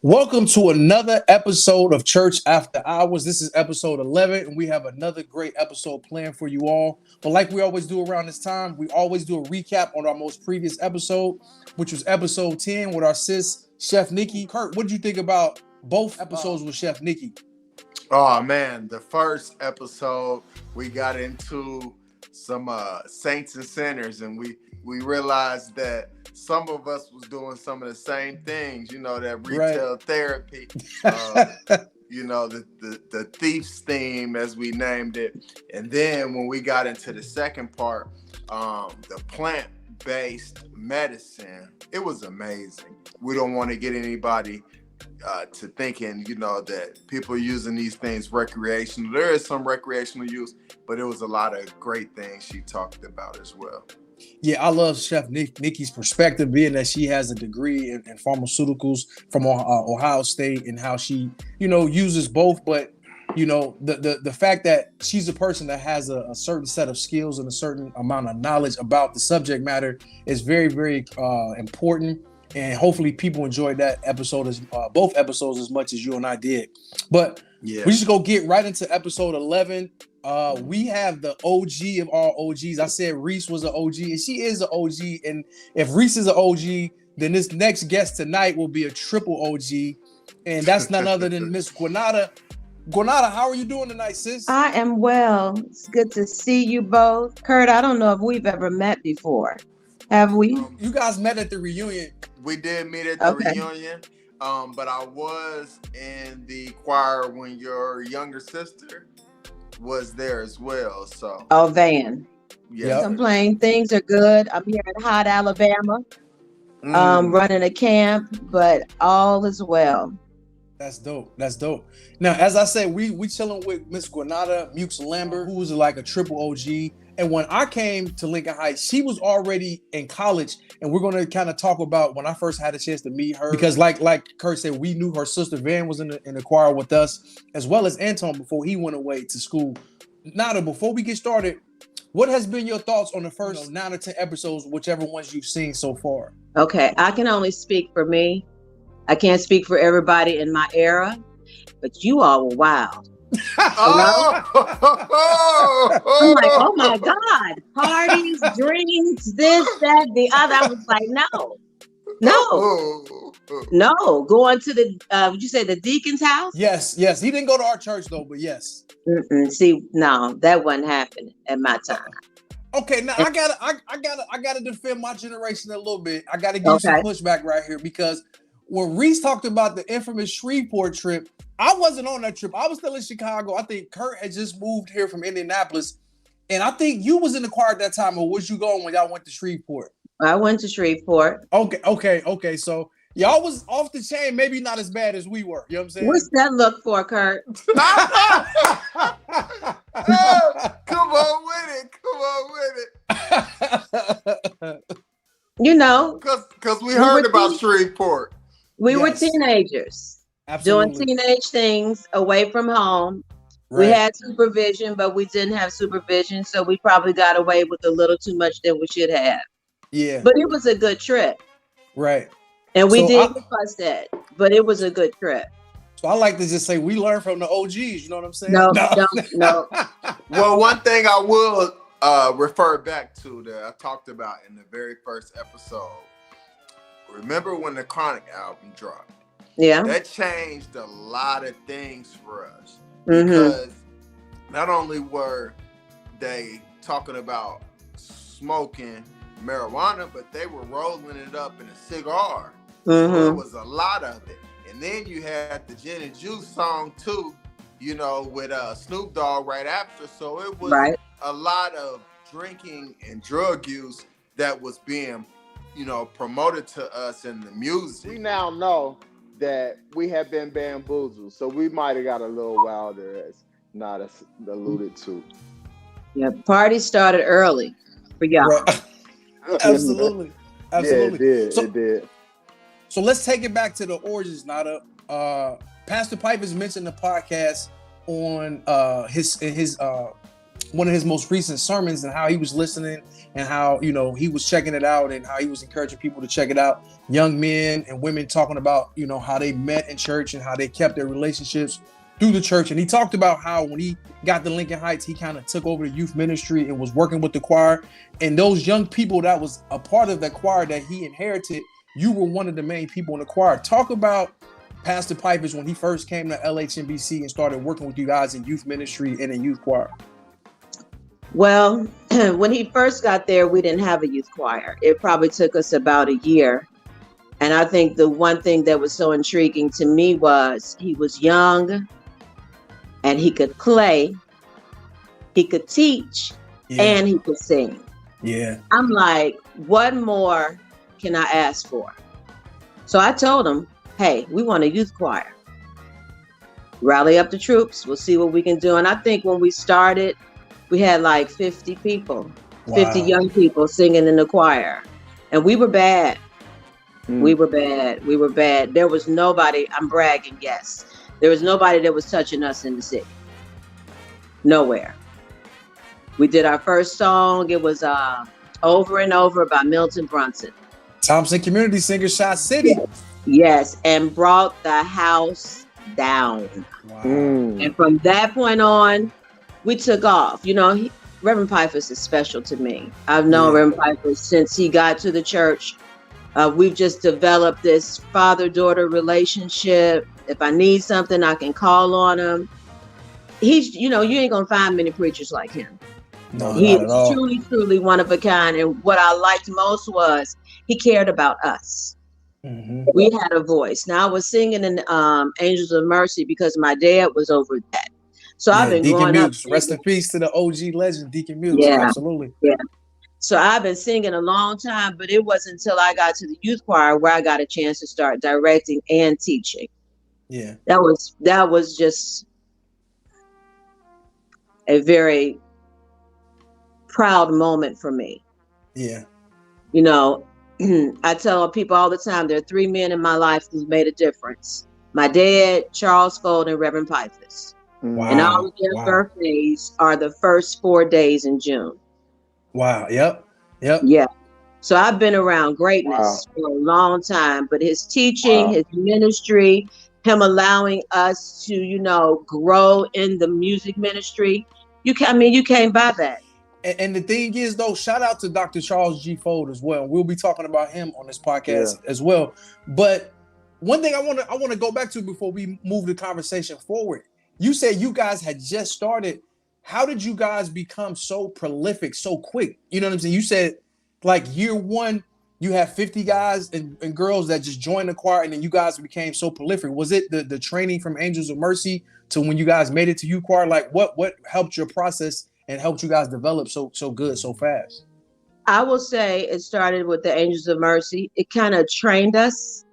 Welcome to another episode of Church After Hours. This is episode 11, and we have another great episode planned for you all. But like we always do around this time, we always do a recap on our most previous episode, which was episode 10 with our sis, Chef Nikki. Kurt, what did you think about both episodes with Chef Nikki? Oh man, the first episode we got into some saints and sinners, and we realized that some of us was doing some of the same things, that retail therapy, the thief's theme, as we named it. And then when we got into the second part, the plant-based medicine, it was amazing. We don't want to get anybody to thinking, that people are using these things recreational. There is some recreational use, but it was a lot of great things she talked about as well. Yeah, I love Chef Nikki's perspective, being that she has a degree in pharmaceuticals from Ohio State, and how she, uses both. But, the fact that she's a person that has a certain set of skills and a certain amount of knowledge about the subject matter is very, very important. And hopefully people enjoyed that episode, both episodes, as much as you and I did. But we just go get right into episode 11. We have the OG of all OGs. I said Reese was an OG, and she is an OG. And if Reese is an OG, then this next guest tonight will be a triple OG. And that's none other than Miss Guenada. Guenada, how are you doing tonight, sis? I am well. It's good to see you both. Kurt, I don't know if we've ever met before. Have we? You guys met at the reunion. We did meet at the reunion, but I was in the choir when your younger sister was there as well. So, Van. Yeah. Complain. Things are good. I'm here in hot Alabama, running a camp, but all is well. That's dope. Now, as I said, we chilling with Miss Guenada Meaux-Lambert, who was like a triple OG. And when I came to Lincoln Heights, she was already in college. And we're going to kind of talk about when I first had a chance to meet her. Because like Kurt said, we knew her sister Van was in the choir with us, as well as Anton before he went away to school. Nada, before we get started, what has been your thoughts on the first 9 or 10 episodes, whichever ones you've seen so far? Okay, I can only speak for me. I can't speak for everybody in my era, but you all were wild. I'm like, oh my God, parties, drinks, this, that, the other. I was like, no. Going to the, would you say the deacon's house? Yes. He didn't go to our church though, but yes. See, no, that wasn't happening at my time. Okay, now I gotta defend my generation a little bit. I gotta give you some pushback right here, because when Reese talked about the infamous Shreveport trip, I wasn't on that trip. I was still in Chicago. I think Kurt had just moved here from Indianapolis. And I think you was in the choir at that time, or was you going when y'all went to Shreveport? I went to Shreveport. Okay. So y'all was off the chain, maybe not as bad as we were. You know what I'm saying? What's that look for, Kurt? Come on with it. Because we heard about Shreveport. We were teenagers. Absolutely. Doing teenage things away from home. Right. We had supervision, but we didn't have supervision. So we probably got away with a little too much than we should have. Yeah. But it was a good trip. Right. And we did get fussed at, but it was a good trip. So I like to just say we learned from the OGs. You know what I'm saying? No. Well, one thing I will refer back to that I talked about in the very first episode. Remember when the Chronic album dropped? Yeah. That changed a lot of things for us. Because not only were they talking about smoking marijuana, but they were rolling it up in a cigar. So it was a lot of it. And then you had the Gin and Juice song too, with Snoop Dogg right after. So it was a lot of drinking and drug use that was being promoted to us in the music. We now know that we have been bamboozled, so we might have got a little wilder, as Nada alluded to. Yeah, party started early for y'all. Right. Absolutely. Yeah, it did. So let's take it back to the origins, Nada. Pastor Piper's mentioned the podcast on his one of his most recent sermons and how he was listening and how, you know, he was checking it out and how he was encouraging people to check it out. Young men and women talking about, you know, how they met in church and how they kept their relationships through the church. And he talked about how when he got to Lincoln Heights, he kind of took over the youth ministry and was working with the choir. And those young people that was a part of that choir that he inherited, you were one of the main people in the choir. Talk about Pastor Pipers when he first came to LHMBC and started working with you guys in youth ministry and in youth choir. Well, when he first got there, we didn't have a youth choir. It probably took us about a year. And I think the one thing that was so intriguing to me was he was young and he could play, he could teach, and he could sing. Yeah. I'm like, what more can I ask for? So I told him, hey, we want a youth choir. Rally up the troops. We'll see what we can do. And I think when we started, we had like 50 people, 50 young people singing in the choir. And we were bad. We were bad. We were bad. There was nobody, I'm bragging, yes. There was nobody that was touching us in the city. Nowhere. We did our first song. It was Over and Over by Milton Brunson. Thompson Community Singer, Shot City. Yes, and brought the house down. Wow. And from that point on, we took off. You know, Reverend Pipers is special to me. I've known Reverend Pipers since he got to the church. We've just developed this father-daughter relationship. If I need something, I can call on him. He's, you know, you ain't gonna find many preachers like him. No, he not at all. is truly, truly one of a kind. And what I liked most was he cared about us. Mm-hmm. We had a voice. Now I was singing in Angels of Mercy because my dad was over that. So I've been Deacon growing Mutes. up. Rest in peace to the OG legend, Deacon Mutes. Yeah. Absolutely. Yeah. So I've been singing a long time, but it wasn't until I got to the youth choir where I got a chance to start directing and teaching. Yeah. That was just a very proud moment for me. Yeah. You know, I tell people all the time, there are three men in my life who've made a difference. My dad, Charles Fold, and Reverend Pipers. Wow. And all of their birthdays are the first 4 days in June. Wow. Yep. Yeah. So I've been around greatness for a long time, but his teaching, his ministry, him allowing us to, you know, grow in the music ministry. You can't buy that. And the thing is, though, shout out to Dr. Charles G. Fold as well. We'll be talking about him on this podcast as well. But one thing I want to go back to before we move the conversation forward. You said you guys had just started. How did you guys become so prolific so quick? You know what I'm saying? You said like year one, you had 50 guys and girls that just joined the choir, and then you guys became so prolific. Was it the training from Angels of Mercy to when you guys made it to youth choir? Like what helped your process and helped you guys develop so good so fast? I will say it started with the Angels of Mercy. It kind of trained us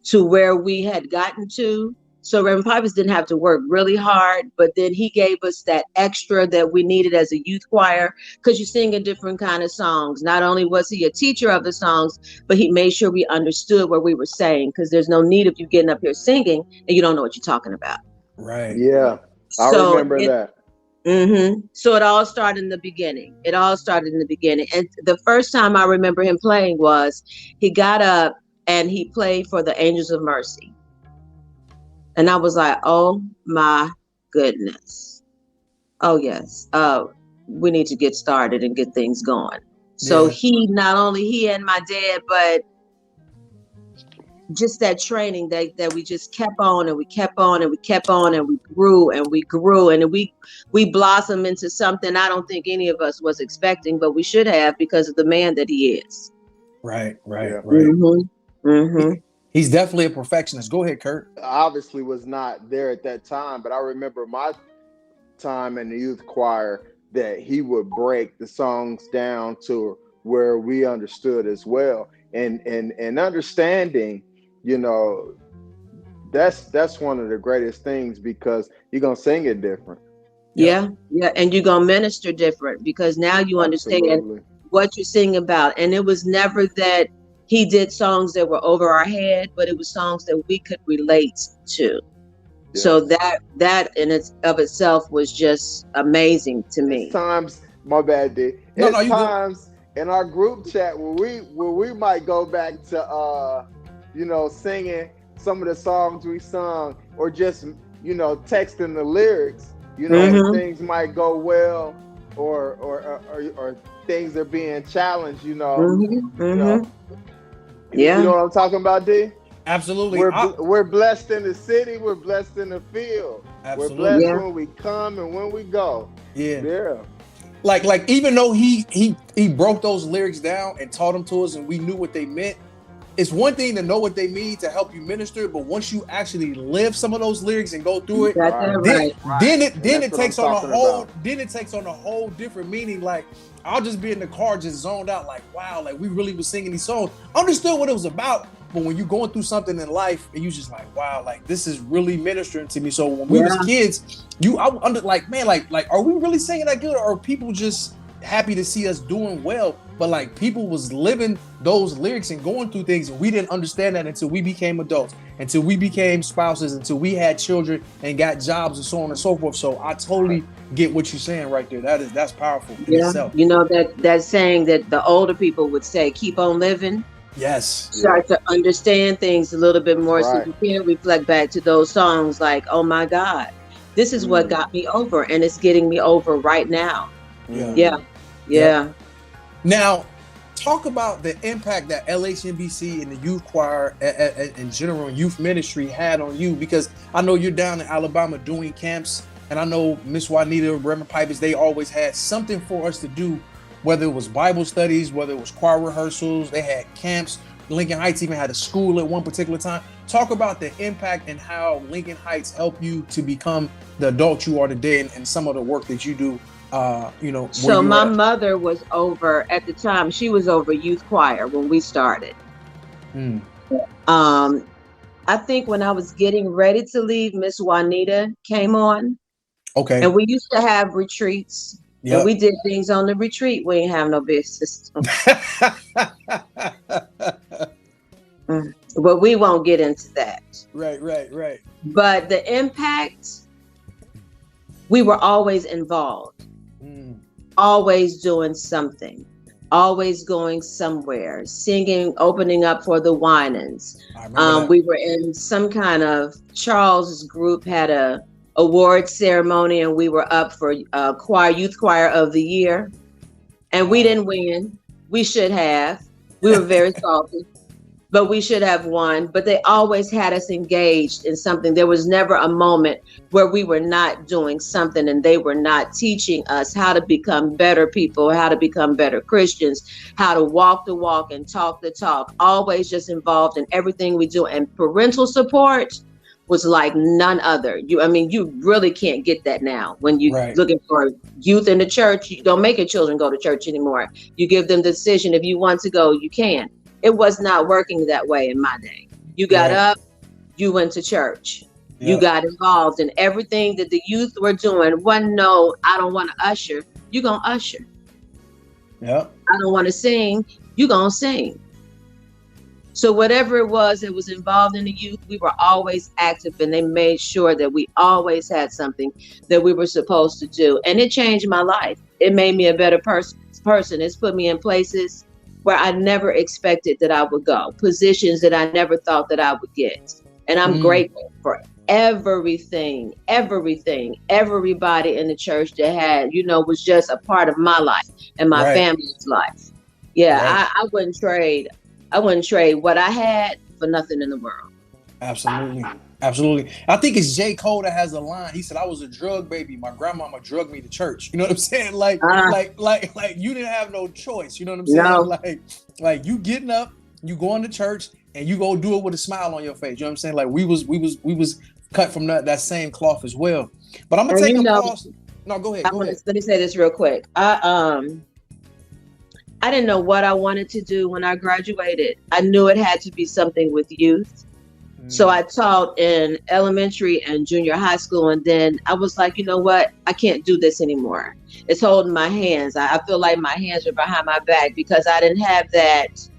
to where we had gotten to. So Reverend Pipers didn't have to work really hard, but then he gave us that extra that we needed as a youth choir, because you sing a different kind of songs. Not only was he a teacher of the songs, but he made sure we understood what we were saying, because there's no need of you getting up here singing and you don't know what you're talking about. Right. Yeah, I remember that. Mm-hmm. So it all started in the beginning. And the first time I remember him playing was he got up and he played for the Angels of Mercy. And I was like, oh my goodness. Oh yes. We need to get started and get things going. So not only he and my dad, but just that training that we just kept on and we kept on and we kept on and we grew and we blossomed into something I don't think any of us was expecting, but we should have, because of the man that he is. Right. Mm-hmm. Mm-hmm. He's definitely a perfectionist. Go ahead, Kurt. Obviously was not there at that time, but I remember my time in the youth choir that he would break the songs down to where we understood as well. And understanding, you know, that's one of the greatest things, because you're going to sing it different. Yeah. And you're going to minister different, because now you understand what you're singing about. And it was never that he did songs that were over our head, but it was songs that we could relate to. So that in its of itself was just amazing to me. It's times, my bad, D. No, It's you times in our group chat where we might go back to singing some of the songs we sung, or just texting the lyrics. If things might go well, or things are being challenged. You know what I'm talking about, D? Absolutely. We're blessed in the city. We're blessed in the field. Absolutely. We're blessed when we come and when we go. Yeah. Like even though he broke those lyrics down and taught them to us, and we knew what they meant. It's one thing to know what they mean to help you minister, but once you actually live some of those lyrics and go through it, then it takes on a whole different meaning. Like, I'll just be in the car just zoned out, like, wow, like we really was singing these songs. Understood what it was about, but when you're going through something in life and you just like, wow, like this is really ministering to me. So when we was kids, are we really singing that good, or are people just happy to see us doing well? But like, people was living those lyrics and going through things, and we didn't understand that until we became adults, until we became spouses, until we had children and got jobs and so on and so forth. So I totally get what you're saying right there. That's powerful in itself. That saying that the older people would say, keep on living. Yes. Start to understand things a little bit more, so you can reflect back to those songs like, oh my God, this is what got me over, and it's getting me over right now. Yeah. Now, talk about the impact that LHMBC and the youth choir in general, youth ministry had on you, because I know you're down in Alabama doing camps, and I know Miss Juanita, Reverend Pipers, they always had something for us to do, whether it was Bible studies, whether it was choir rehearsals, they had camps. Lincoln Heights even had a school at one particular time. Talk about the impact and how Lincoln Heights helped you to become the adult you are today, and some of the work that you do. So my mother was over at the time. She was over youth choir when we started. I think when I was getting ready to leave, Miss Juanita came on. Okay. And we used to have retreats. Yep. And we did things on the retreat we ain't have no business. But we won't get into that. Right. But the impact, we were always involved. Always doing something, always going somewhere, singing, opening up for the Winans. We were in some kind of, Charles's group had a award ceremony, and we were up for youth choir of the year, and we didn't win. We should have. We were very salty, but we should have won. But they always had us engaged in something. There was never a moment where we were not doing something, and they were not teaching us how to become better people, how to become better Christians, how to walk the walk and talk the talk. Always just involved in everything we do. And parental support was like none other. You really can't get that now. When you're looking for youth in the church, you don't make your children go to church anymore. You give them the decision. If you want to go, you can. It was not working that way in my day. You got up, you went to church. You got involved in everything that the youth were doing. No, I don't want to usher. You gonna usher. I don't want to sing. You gonna sing. So whatever it was that was involved in the youth, we were always active, and they made sure that we always had something that we were supposed to do. And it changed my life. It made me a better person. It's put me in places where I never expected that I would go, positions that I never thought that I would get. And I'm grateful for everything, everybody in the church that had, was just a part of my life and my family's life. I wouldn't trade what I had for nothing in the world. Absolutely. I think it's J. Cole that has a line. He said, "I was a drug baby. My grandmama drugged me to church." You know what I'm saying? Like you didn't have no choice. You know what I'm saying? No. Like you getting up, you going to church, and you go do it with a smile on your face. You know what I'm saying? Like we was cut from that same cloth as well. But I'm gonna take a pause. No, go ahead. Let me say this real quick. I didn't know what I wanted to do when I graduated. I knew it had to be something with youth. So I taught in elementary and junior high school. And then I was like, you know what? I can't do this anymore. It's holding my hands. I feel like my hands are behind my back because I didn't have that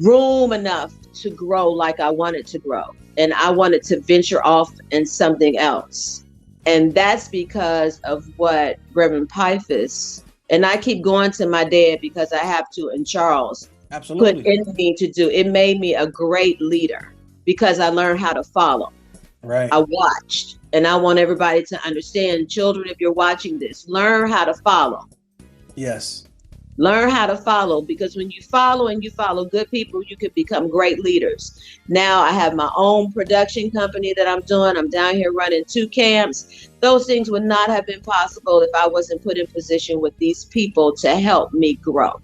room enough to grow like I wanted to grow. and I wanted to venture off in something else. And that's because of what Reverend Pifus, and I keep going to my dad because I have to, and Charles, Absolutely. put in me to do. It made me a great leader because I learned how to follow. Right. I watched, and I want everybody to understand, children, if you're watching this, learn how to follow. Yes. Learn how to follow, because when you follow and you follow good people, you could become great leaders. Now I have my own production company that I'm doing. I'm down here running 2 camps. Those things would not have been possible if I wasn't put in position with these people to help me grow.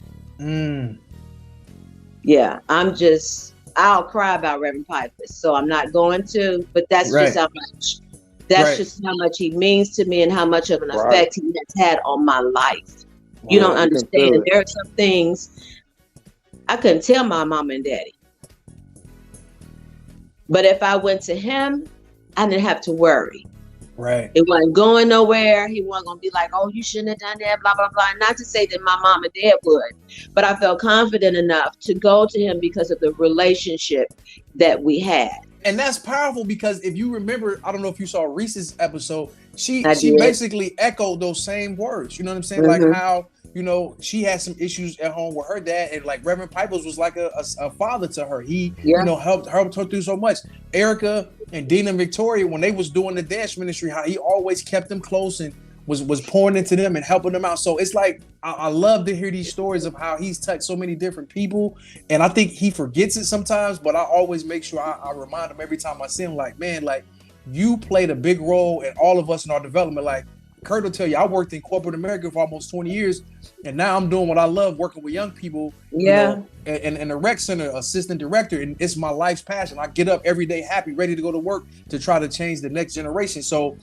Yeah, I'll cry about Reverend Pifus, so I'm not going to, but that's just how much, just how much he means to me and how much of an effect he has had on my life. You don't understand. There are some things I couldn't tell my mom and daddy. But if I went to him, I didn't have to worry. Right. It wasn't going nowhere. He wasn't going to be like, oh, you shouldn't have done that, blah, blah, blah. Not to say that my mom and dad would, but I felt confident enough to go to him because of the relationship that we had. And that's powerful, because if you remember, I don't know if you saw Reese's episode, she basically echoed those same words. You know what I'm saying? Like how, you know, she had some issues at home with her dad, and like Reverend Pipers was like a father to her. He, you know, helped her through so much. Erica and Dean and Victoria, when they was doing the dance ministry, how he always kept them close and was pouring into them and helping them out. So it's like, I love to hear these stories of how he's touched so many different people. And I think he forgets it sometimes, but I always make sure I remind him every time I see him, like, man, like, you played a big role in all of us in our development. Like Kurt will tell you, I worked in corporate America for almost 20 years, and now I'm doing what I love, working with young people, you know, and the rec center assistant director, and it's my life's passion. I get up every day happy, ready to go to work to try to change the next generation. So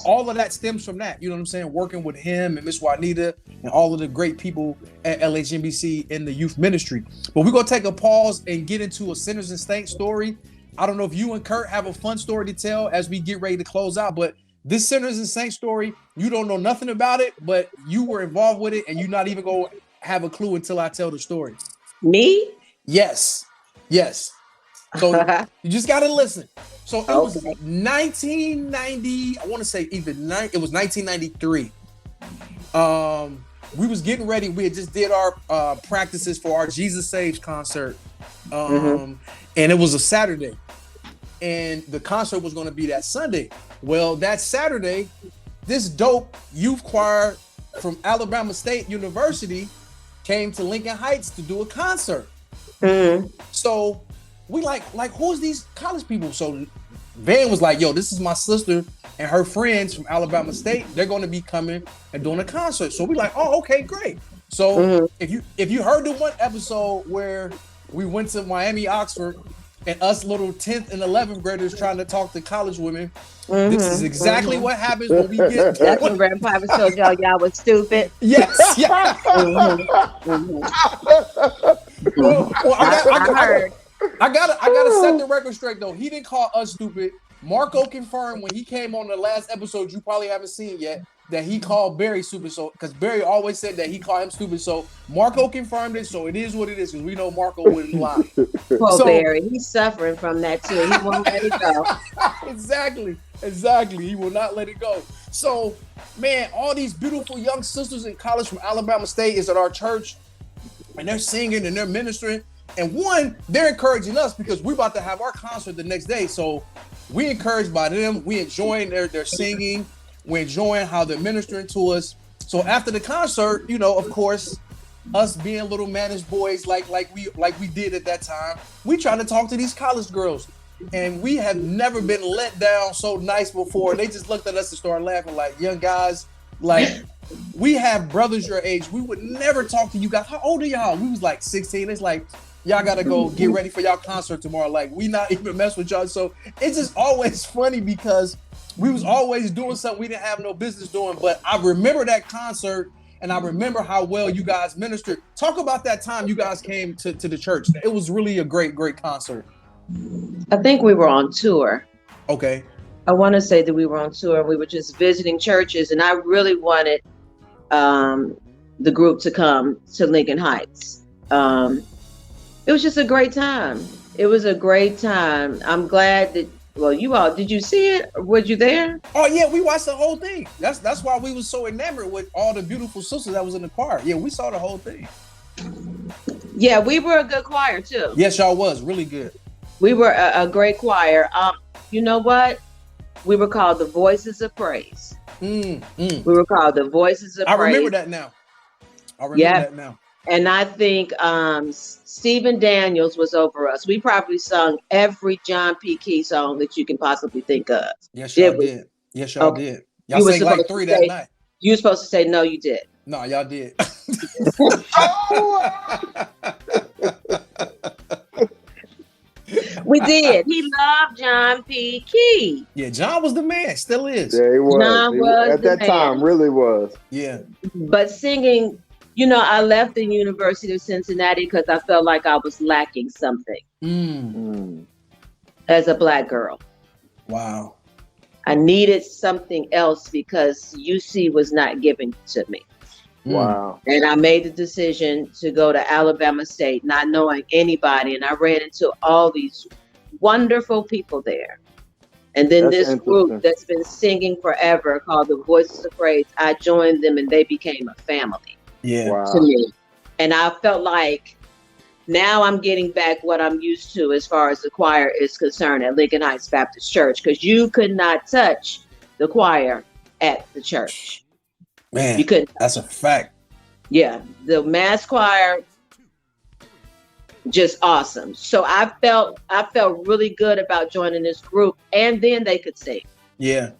all of that stems from that, you know what I'm saying? Working with him and Miss Juanita and all of the great people at LHNBC in the youth ministry. But we're going to take a pause and get into a Sinners and Saints story. I don't know if you and Kurt have a fun story to tell as we get ready to close out, but this Sinners and Saints story, you don't know nothing about it, but you were involved with it, and you're not even going to have a clue until I tell the story. Me? Yes. So you just got to listen. So it was 1990, I want to say it was 1993. We was getting ready. We had just did our practices for our Jesus Saves concert. And it was a Saturday. And the concert was going to be that Sunday. Well, that Saturday, this dope youth choir from Alabama State University came to Lincoln Heights to do a concert. So we like who's these college people? So Van was like, yo, this is my sister and her friends from Alabama State. They're going to be coming and doing a concert. So we like, oh, okay, great. So if you heard the one episode where we went to Miami, Oxford, and us little 10th and 11th graders trying to talk to college women, this is exactly what happens when we get. That's when Reverend Piper told y'all was stupid. Yes. Yeah. I gotta set the record straight though. He didn't call us stupid. Marco confirmed when he came on the last episode, you probably haven't seen yet, that he called Barry stupid. So, because Barry always said that he called him stupid. So Marco confirmed it. So it is what it is, because we know Marco wouldn't lie. Poor Barry, he's suffering from that too. He won't let it go. Exactly. He will not let it go. So, man, all these beautiful young sisters in college from Alabama State is at our church, and they're singing and they're ministering. And one, they're encouraging us because we're about to have our concert the next day. So we encouraged by them. We enjoying their singing. We're enjoying how they're ministering to us. So after the concert, you know, of course, us being little managed boys like we did at that time, we try to talk to these college girls. And we have never been let down so nice before. They just looked at us and started laughing like, young guys, like, we have brothers your age. We would never talk to you guys. How old are y'all? We was like 16. It's like, y'all got to go get ready for y'all concert tomorrow. Like, we not even mess with y'all. So it's just always funny because we was always doing something we didn't have no business doing. But I remember that concert, and I remember how well you guys ministered. Talk about that time you guys came to the church. It was really a great concert. I think we were on tour. Okay. I want to say that we were on tour. We were just visiting churches, and I really wanted the group to come to Lincoln Heights. It was just a great time. It was a great time. I'm glad that. Well, you all, did you see it? Were you there? Oh yeah, we watched the whole thing. That's why we was so enamored with all the beautiful sisters that was in the choir. Yeah, we saw the whole thing. Yeah, we were a good choir too. Yes, y'all was really good. We were a great choir. You know what? We were called the Voices of Praise. We were called the Voices of Praise. I remember that now. And I think Stephen Daniels was over us. We probably sung every John P. Key song that you can possibly think of. Yes, y'all did. Yes, y'all did. Y'all sang like 3 that night. You were supposed to say, no, you did. No, y'all did. We did. He loved John P. Key. Yeah, John was the man. Still is. Yeah, he was. John was at that time, really was. Yeah. But singing, you know, I left the University of Cincinnati because I felt like I was lacking something as a Black girl. Wow. I needed something else because UC was not given to me. Wow. And I made the decision to go to Alabama State, not knowing anybody. And I ran into all these wonderful people there. And then this group that's been singing forever called the Voices of Praise, I joined them and they became a family to me. And I felt like now I'm getting back what I'm used to as far as the choir is concerned at Lincoln Heights Baptist Church, because you could not touch the choir at the church. Man, you couldn't. That's a fact. Yeah, the mass choir, just awesome. So I felt really good about joining this group, and then they could sing. Yeah.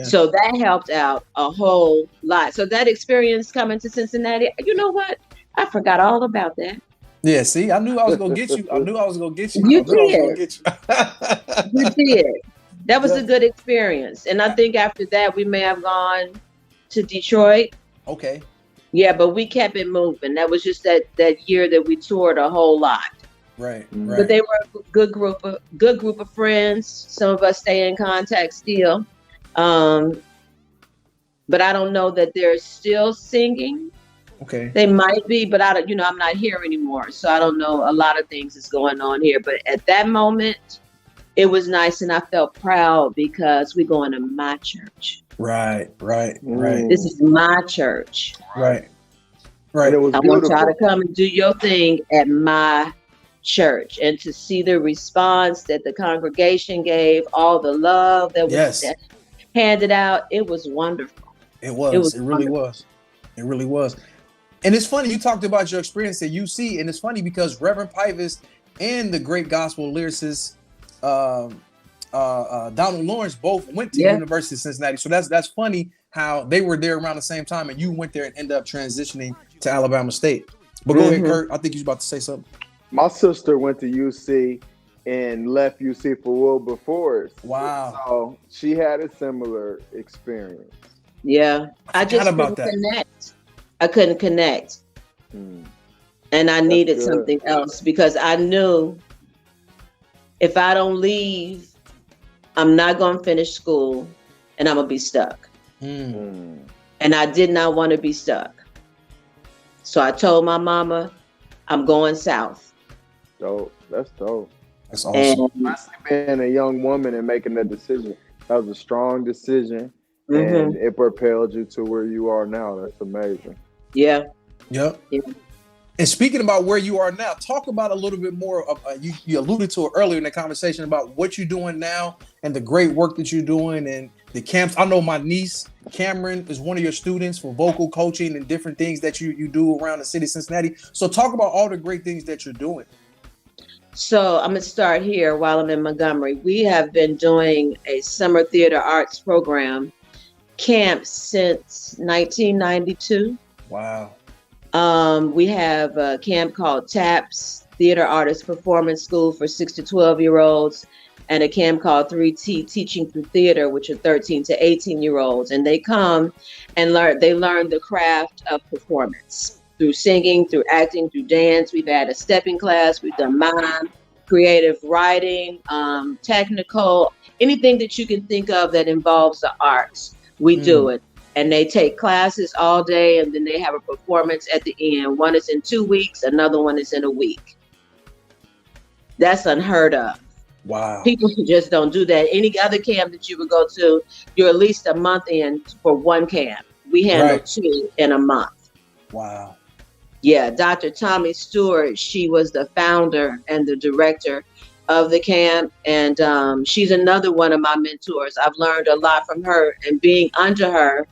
So that helped out a whole lot. So that experience coming to Cincinnati, you know what? I forgot all about that. Yeah, see, I knew I was gonna get you. You did. You did. That was a good experience. And I think after that, we may have gone to Detroit. Okay. Yeah, but we kept it moving. That was just that year that we toured a whole lot. Right. But they were a good group of friends. Some of us stay in contact still. But I don't know that they're still singing. Okay. They might be, but I'm not here anymore. So I don't know. A lot of things is going on here. But at that moment, it was nice. And I felt proud because we're going to my church. Right. This is my church. Right. It was I beautiful. want y'all to come and do your thing at my church, and to see the response that the congregation gave, all the love that was handed out. It was wonderful. It really was. And it's funny, you talked about your experience at UC, and it's funny because Reverend Pivus and the great gospel lyricist Donald Lawrence both went to University of Cincinnati. So that's funny how they were there around the same time and you went there and ended up transitioning to Alabama State. But go ahead, Kurt. I think you was about to say something. My sister went to UC and left UC for Wilbur Forest. Wow. So she had a similar experience. Yeah. I just couldn't connect. I couldn't connect. And I needed something else because I knew if I don't leave, I'm not going to finish school and I'm going to be stuck. And I did not want to be stuck. So I told my mama, I'm going south. Dope. That's dope. That's awesome. Especially being a young woman and making that decision. That was a strong decision. And it propelled you to where you are now. That's amazing. Yeah. Yep. Yeah. And speaking about where you are now, talk about a little bit more of, you alluded to it earlier in the conversation about what you're doing now and the great work that you're doing and the camps. I know my niece, Cameron, is one of your students for vocal coaching and different things that you do around the city of Cincinnati. So talk about all the great things that you're doing. So I'm going to start here while I'm in Montgomery. We have been doing a summer theater arts program camp since 1992. Wow. We have a camp called TAPS, Theater Artist Performance School for 6 to 12-year-olds, and a camp called 3T, Teaching Through Theater, which are 13 to 18-year-olds. And they come and learn the craft of performance through singing, through acting, through dance. We've had a stepping class. We've done mime, creative writing, technical, anything that you can think of that involves the arts. We do it. And they take classes all day, and then they have a performance at the end. One is in 2 weeks, another one is in a week. That's unheard of. Wow. People just don't do that. Any other camp that you would go to, you're at least a month in for one camp. We handle 2 in a month. Wow. Yeah, Dr. Tommy Stewart, she was the founder and the director of the camp. And she's another one of my mentors. I've learned a lot from her, and being under her,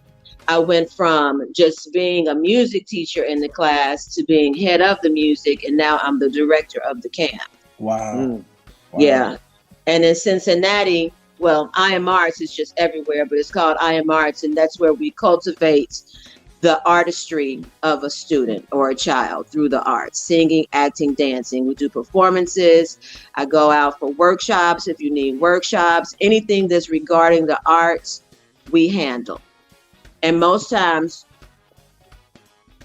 I went from just being a music teacher in the class to being head of the music. And now I'm the director of the camp. Wow. Yeah. And in Cincinnati, well, I Am Arts is just everywhere, but it's called I Am Arts. And that's where we cultivate the artistry of a student or a child through the arts, singing, acting, dancing. We do performances. I go out for workshops if you need workshops. Anything that's regarding the arts, we handle. And most times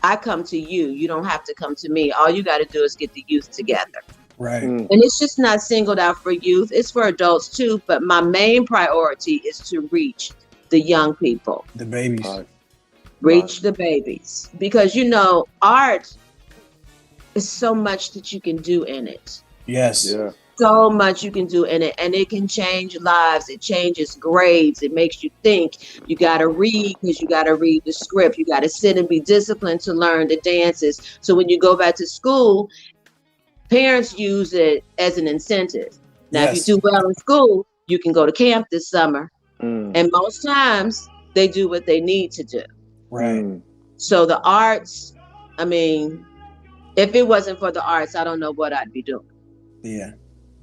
I come to you. You don't have to come to me. All you got to do is get the youth together. Right. And it's just not singled out for youth. It's for adults too. But my main priority is to reach the young people. The babies. Reach the babies. Because, you know, art is so much that you can do in it. Yes. Yeah. So much you can do in it. And it can change lives. It changes grades. It makes you think. You got to read because you got to read the script. You got to sit and be disciplined to learn the dances. So when you go back to school, parents use it as an incentive. Now, if you do well in school, you can go to camp this summer. And most times they do what they need to do. Right. So the arts, I mean, if it wasn't for the arts, I don't know what I'd be doing. Yeah.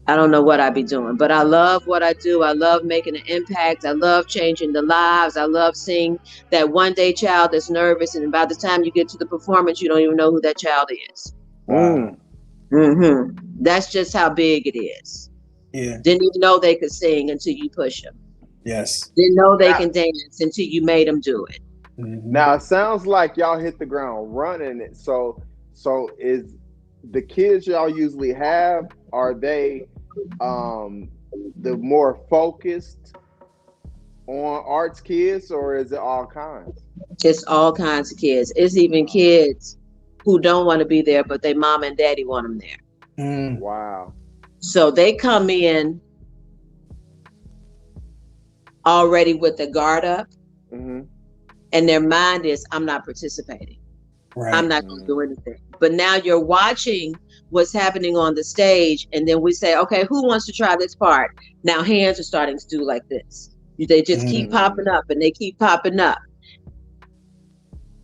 I don't know what I'd be doing, but I love what I do. I love making an impact. I love changing the lives. I love seeing that one day child that's nervous, and by the time you get to the performance, you don't even know who that child is. Wow. That's just how big it is. Yeah. Didn't even know they could sing until you push them. Yes. Didn't know they can dance until you made them do it. Now it sounds like y'all hit the ground running it. So is the kids y'all usually have, are they the more focused on arts kids, or is it all kinds? It's all kinds of kids. It's even kids who don't want to be there, but their mom and daddy want them there. Wow. So they come in already with the guard up, and their mind is, I'm not participating. Right. I'm not going to do anything. But now you're watching what's happening on the stage, and then we say, okay, who wants to try this part? Now hands are starting to do like this. They just keep popping up, and they keep popping up.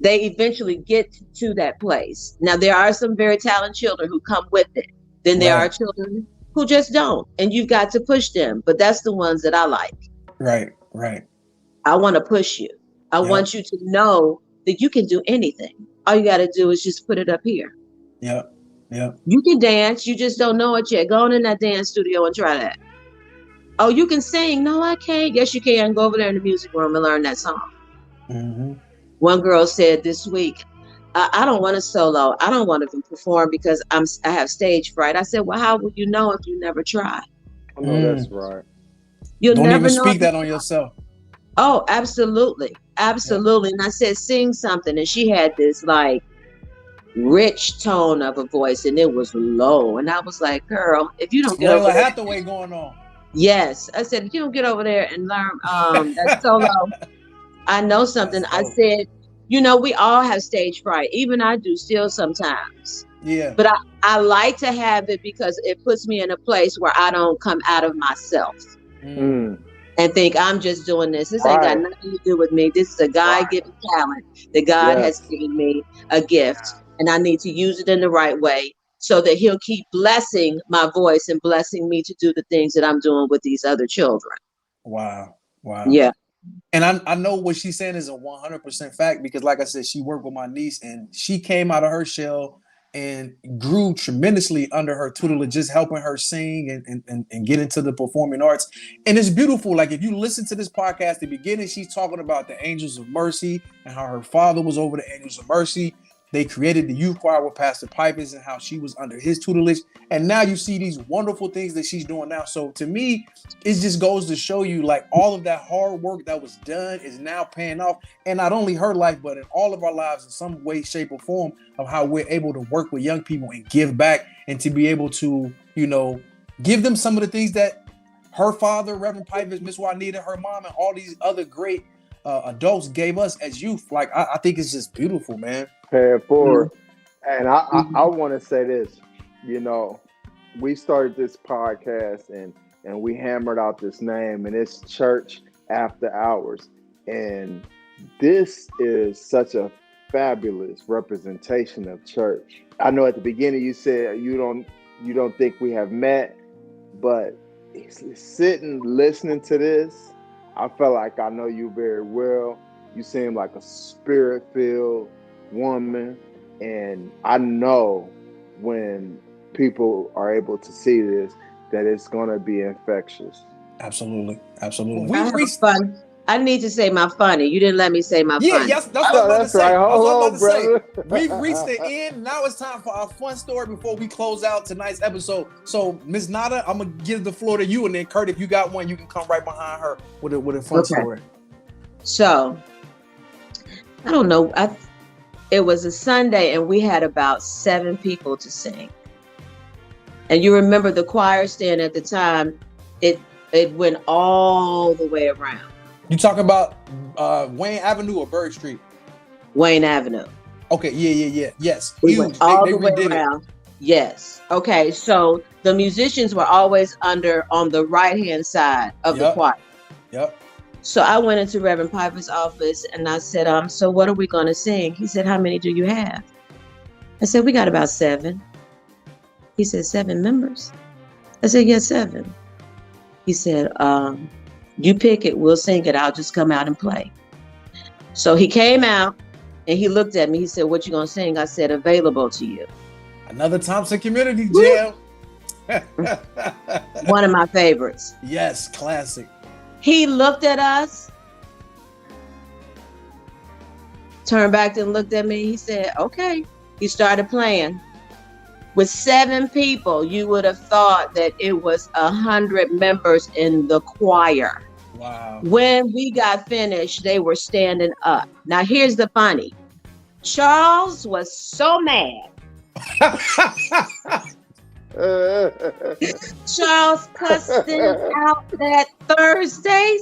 They eventually get to that place. Now, there are some very talented children who come with it. Then there are children who just don't, and you've got to push them. But that's the ones that I like. Right. I want to push you. I want you to know that you can do anything. All you got to do is just put it up here. Yep. You can dance. You just don't know it yet. Go on in that dance studio and try that. Oh, you can sing. No, I can't. Yes, you can. Go over there in the music room and learn that song. One girl said this week, I don't want to solo. I don't want to perform because I have stage fright. I said, well, how would you know if you never try? I know that's right. You'll don't never even know. Speak that on yourself. Oh, absolutely. Absolutely. And I said, sing something. And she had this like rich tone of a voice, and it was low. And I was like, girl, if you don't get over there. Hathaway going on. Yes. I said, if you don't get over there and learn that solo, I know something. I said, you know, we all have stage fright. Even I do still sometimes. Yeah. But I like to have it because it puts me in a place where I don't come out of myself and think I'm just doing this. This ain't got nothing to do with me. This is a God-given talent that God has given me, a gift, and I need to use it in the right way so that he'll keep blessing my voice and blessing me to do the things that I'm doing with these other children. Wow. Yeah. And I know what she's saying is a 100% fact, because like I said, she worked with my niece and she came out of her shell and grew tremendously under her tutelage, just helping her sing and get into the performing arts. And it's beautiful. Like if you listen to this podcast, at the beginning, she's talking about the Angels of Mercy and how her father was over the Angels of Mercy. They created the youth choir with Pastor Pipers and how she was under his tutelage. And now you see these wonderful things that she's doing now. So to me, it just goes to show you like all of that hard work that was done is now paying off. And not only her life, but in all of our lives in some way, shape, or form of how we're able to work with young people and give back and to be able to, you know, give them some of the things that her father, Reverend Pipers, Miss Juanita, her mom, and all these other great adults gave us as youth. Like, I think it's just beautiful, man. Pay it forward. And I want to say this, you know, we started this podcast and we hammered out this name, and it's Church After Hours. And this is such a fabulous representation of church. I know at the beginning you said you don't think we have met, but sitting listening to this, I felt like I know you very well. You seem like a spirit-filled woman, and I know when people are able to see this that it's going to be infectious. Absolutely. I need to say my funny. You didn't let me say my funny. Yes, that's what I'm about to say. Right. That's what I'm about to say. We've reached the end. Now it's time for our fun story before we close out tonight's episode. So, Ms. Nada, I'm gonna give the floor to you, and then Kurt, if you got one, you can come right behind her with a fun story. So, I don't know. It was a Sunday, and we had about 7 people to sing. And you remember the choir stand at the time? It went all the way around. You talking about Wayne Avenue or Bird Street? Wayne Avenue. Okay, yeah. Yes. We went all the way around. Yes. Okay, so the musicians were always on the right-hand side of the choir. Yep. So I went into Reverend Piper's office and I said, so what are we going to sing? He said, how many do you have? I said, we got about 7. He said, 7 members? I said, yes, 7. He said, you pick it, we'll sing it. I'll just come out and play. So he came out and he looked at me. He said, what you going to sing? I said, Available to You. Another Thompson Community Jam. One of my favorites. Yes, classic. He looked at us, turned back and looked at me. He said, okay. He started playing. With 7 people, you would have thought that it was 100 members in the choir. Wow. When we got finished, they were standing up. Now, here's the funny. Charles was so mad. Charles cussed them out that Thursday.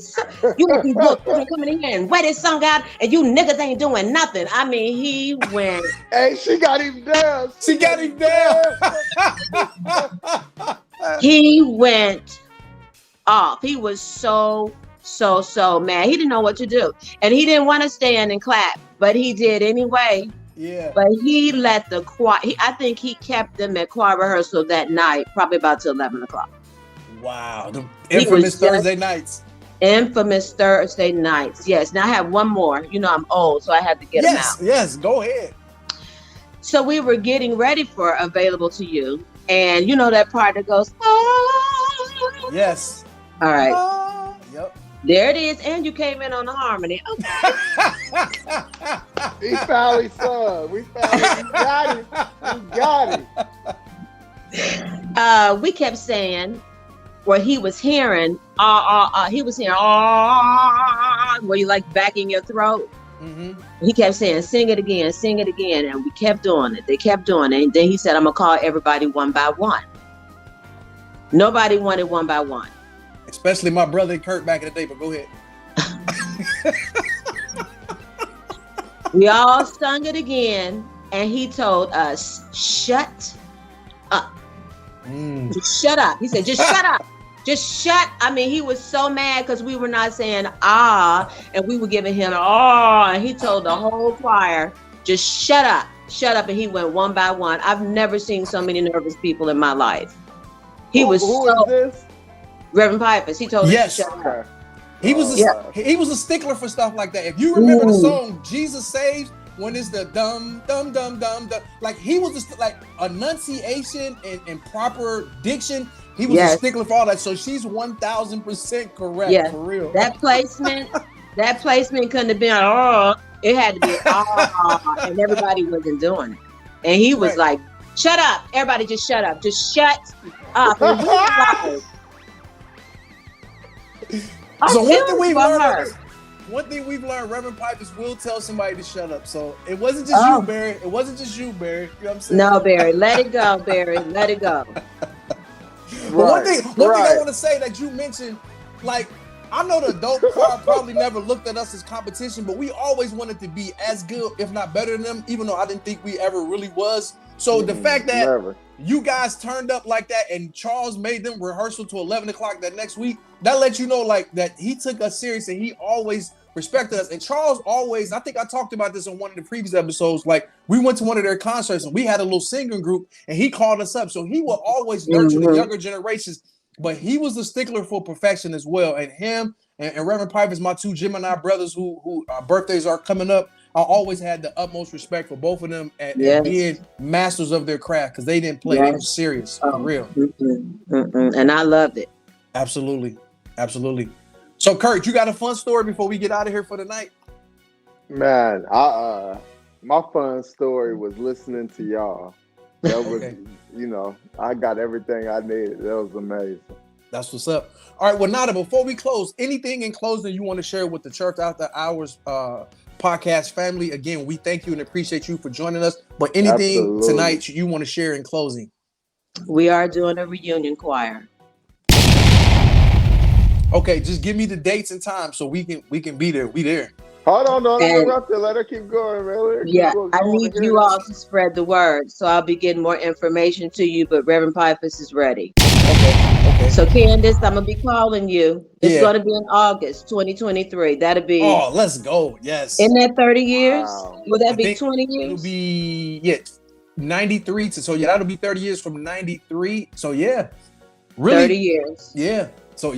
You let these little children coming in here and wear this song out, and you niggas ain't doing nothing. I mean, he went. Hey, she got him down. He went off. He was so mad. He didn't know what to do, and he didn't want to stand and clap, but he did anyway. Yeah. But he let the choir, I think he kept them at choir rehearsal that night, probably about till 11 o'clock. Wow. The infamous Thursday nights. Infamous Thursday nights. Yes. Now I have one more. You know, I'm old, so I had to get them out. Yes. Go ahead. So we were getting ready for Available to You. And you know that part that goes, oh. Yes. All right. Yep. There it is. And you came in on the harmony. Okay. He finally sung. We got it. We kept saying, where he was hearing, he was hearing, where you like back in your throat. Mm-hmm. He kept saying, sing it again. And we kept doing it. They kept doing it. And then he said, I'm going to call everybody one by one. Nobody wanted one by one. Especially my brother Kurt back in the day, but go ahead. We all sung it again, and he told us, shut up. Just shut up. He said, just shut up. Just shut. I mean, he was so mad because we were not saying and we were giving him and he told the whole choir, just shut up, and he went one by one. I've never seen so many nervous people in my life. Who is this? Reverend Pipers. He told us to shut up. He was a stickler for stuff like that. If you remember the song Jesus Saves, when it's the dum dum dum dum dum, like he was like enunciation and proper diction. He was a stickler for all that. So she's 1,000% correct for real. That placement couldn't have been it had to be and everybody wasn't doing it. And he was like, shut up, everybody, just shut up, just shut up. And we were like, so one thing we've learned, Reverend Pipers will tell somebody to shut up. So it wasn't just you, Barry. It wasn't just you, Barry. You know what I'm saying? No, Barry, let it go, Barry. Let it go. But one thing I want to say that you mentioned, like, I know the adult choir probably never looked at us as competition, but we always wanted to be as good, if not better than them, even though I didn't think we ever really was. So the fact that you guys turned up like that and Charles made them rehearsal to 11 o'clock that next week, that lets you know like that he took us serious and he always respected us. And Charles always, I think I talked about this on one of the previous episodes, like we went to one of their concerts and we had a little singing group and he called us up. So he will always nurture the younger generations, but he was a stickler for perfection as well. And him and Reverend Pipers, my two Gemini brothers who birthdays are coming up, I always had the utmost respect for both of them and being masters of their craft because they didn't play. They were serious, for real. And I loved it. Absolutely. Absolutely. So, Kurt, you got a fun story before we get out of here for the night? Man, my fun story was listening to y'all. That was, I got everything I needed. That was amazing. That's what's up. All right, well, Nada, before we close, anything in closing you want to share with the Church After Hours podcast family? Again, we thank you and appreciate you for joining us. But anything tonight you want to share in closing? We are doing a reunion choir. Okay, just give me the dates and times so we can be there. We there. Hold on, don't interrupt her. Let her keep going, man. I need you all to spread the word. So I'll be getting more information to you, but Reverend Pipers is ready. Okay. So Candace, I'm gonna be calling you. It's gonna be in August 2023. That'll be let's go. Yes. In that 30 years? Wow. Will that be 20 years? It'll be 93 that'll be 30 years from 93. So really 30 years. Yeah. So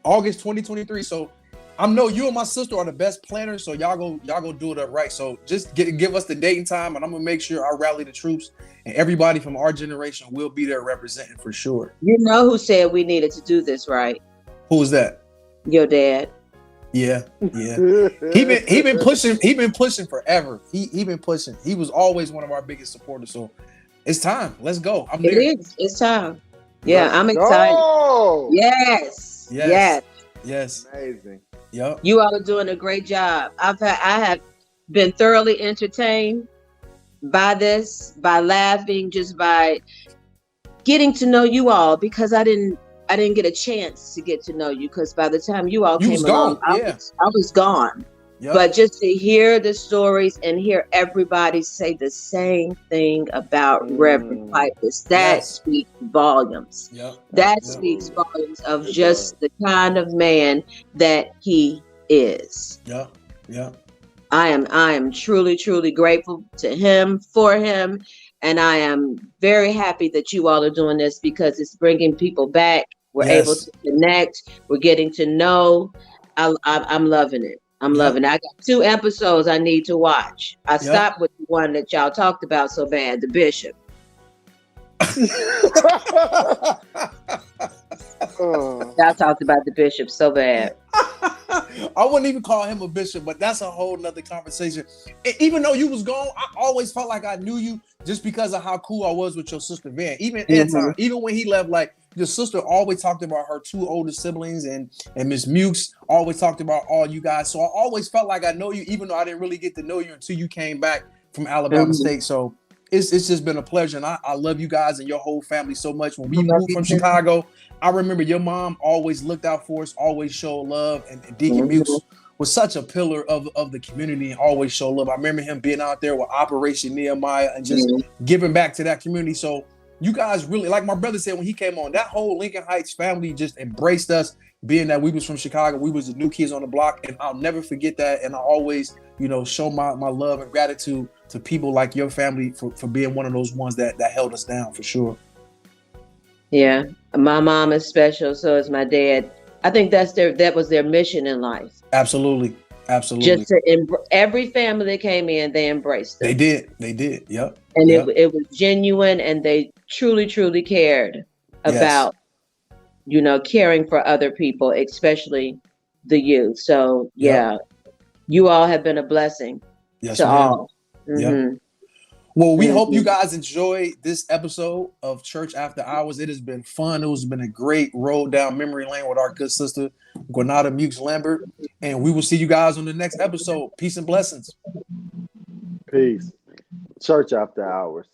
August 2023. So I know you and my sister are the best planners, so y'all go do it up right. So just give us the date and time, and I'm gonna make sure I rally the troops, and everybody from our generation will be there representing for sure. You know who said we needed to do this, right? Who was that? Your dad. Yeah. he been pushing forever. He been pushing. He was always one of our biggest supporters. So it's time. Let's go. I'm there. It is. It's time. Yeah, I'm excited. Oh! Yes. Amazing. Yep. You all are doing a great job. I have been thoroughly entertained by this, by laughing, just by getting to know you all, because I didn't get a chance to get to know you, because by the time you all came along, I was gone. Yep. But just to hear the stories and hear everybody say the same thing about Reverend Pipers, that speaks volumes. Yep. That speaks volumes of just the kind of man that he is. Yeah. I am truly, truly grateful to him, for him. And I am very happy that you all are doing this, because it's bringing people back. We're able to connect. We're getting to know. I'm loving it. I'm loving it. I got 2 episodes I need to watch. I stopped with the one that y'all talked about so bad, the Bishop. Y'all talked about the Bishop so bad. I wouldn't even call him a bishop, but that's a whole nother conversation. Even though you was gone, I always felt like I knew you just because of how cool I was with your sister Van. Even when he left, like, your sister always talked about her 2 older siblings, and Miss Mukes always talked about all you guys. So I always felt like I know you, even though I didn't really get to know you until you came back from Alabama State. So it's just been a pleasure, and I love you guys and your whole family so much. When we moved from Chicago, I remember your mom always looked out for us, always showed love, and Deacon Mukes was such a pillar of the community and always showed love. I remember him being out there with Operation Nehemiah and just giving back to that community. So you guys really, like my brother said when he came on, that whole Lincoln Heights family just embraced us, being that we was from Chicago. We was the new kids on the block, and I'll never forget that. And I always, show my love and gratitude to people like your family for being one of those ones that held us down, for sure. Yeah, my mom is special, so is my dad. I think that was their mission in life. Absolutely. Just to every family that came in, they embraced them. They did. Yep. And it was genuine, and they truly, truly cared about, caring for other people, especially the youth. So you all have been a blessing to all. Mm-hmm. Well, we hope you guys enjoyed this episode of Church After Hours. It has been fun. It has been a great road down memory lane with our good sister, Guenada Meaux-Lambert. And we will see you guys on the next episode. Peace and blessings. Peace. Church After Hours.